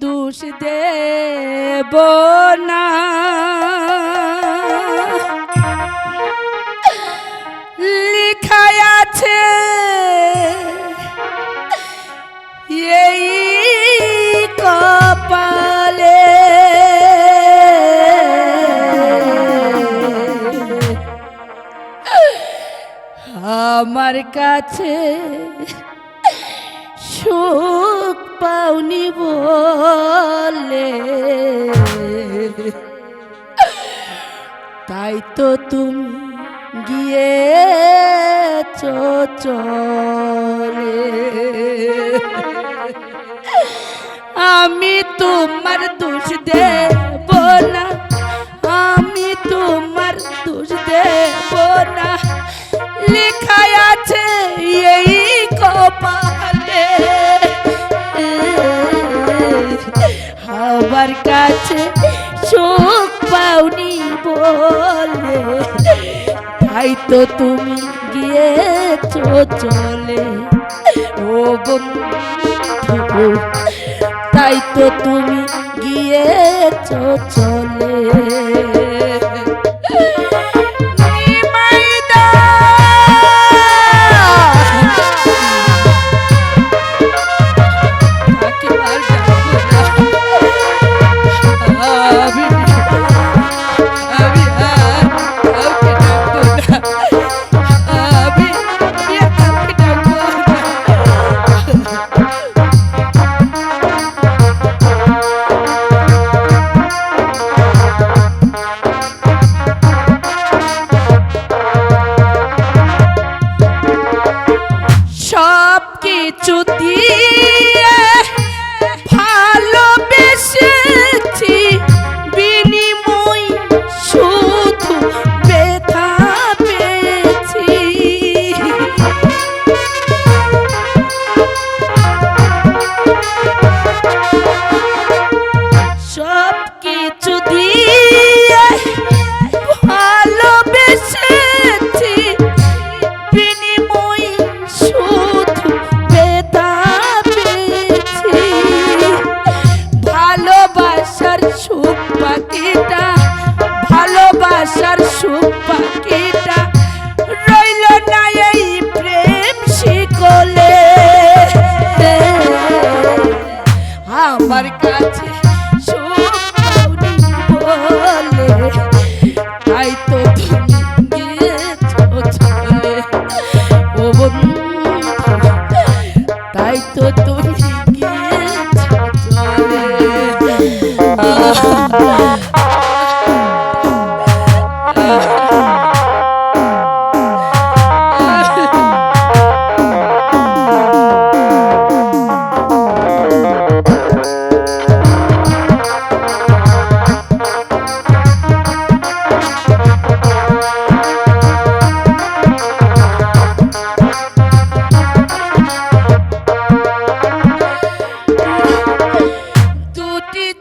দোষ দেব না, লেখায় আছে এই কপালে। আমার কাছে সুখ পাওনি বলে, তাই তো তুমি গিয়েছ চলে। আমি তোমার দোষ দেব না, আমি তোমার দোষ দেব না, লেখায় আছে এই কপালে। আমার কাছে সুখ পাওনি বলে, তাই তো তুমি গিয়েছ চলে। ও বন্ধু, তাই তো তুমি গিয়েছ চলে। কিছু দিয়ে ভালোবেসেছি, বিনিময় শুধু ব্যথা পেয়েছি। সব কিছু দিয়ে ভালোবেসেছি, বিনিময় শুধু ভালোবাসার সুখ পাখিটা, ভালোবাসার সুখ পাখিটা রইল না এই প্রেম শিকলে। আমার কাছে সুখ পাওনি বলে, তাই তো তুমি গিয়েছ চলে। ও বন্ধু, তাই তো তুমি গিয়েছ চলে।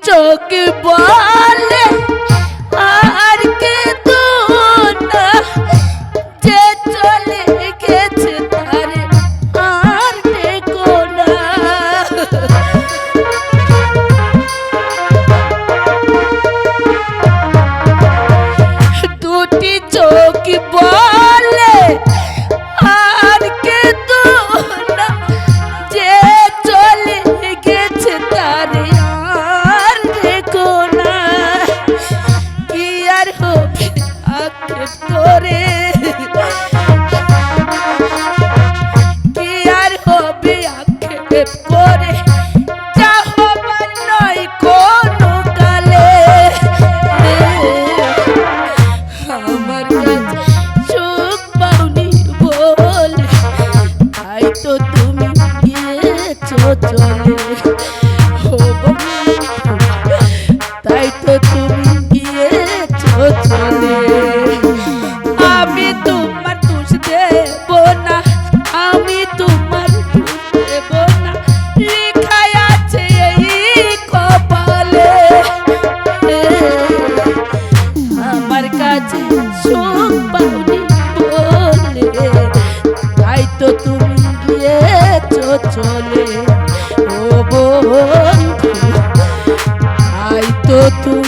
চোখ বলে আর কে তো না, যে চলে গেছে তারে আর দেখো না। দুটি চোখ বলে আর কে তো না, যে চলে গেছে তারে করে, কি আর হবে আক্ষেপ করে, যা হবার নয় কোনো কালে। আমার কাছে সুখ পাওনি বলে, তাই তো তুমি গিয়েছ চলে। ও বন্ধু, তাই তো তুমি গিয়েছ চলে। আমি তোমার দোষ দেব না, আমি তোমার দোষ দেব না, লেখায় আছে এই কপালে। আমার কাছে সুখ পাওনি বলে, তাই তো তুমি গিয়েছ চলে। ও বন্ধু, তুমি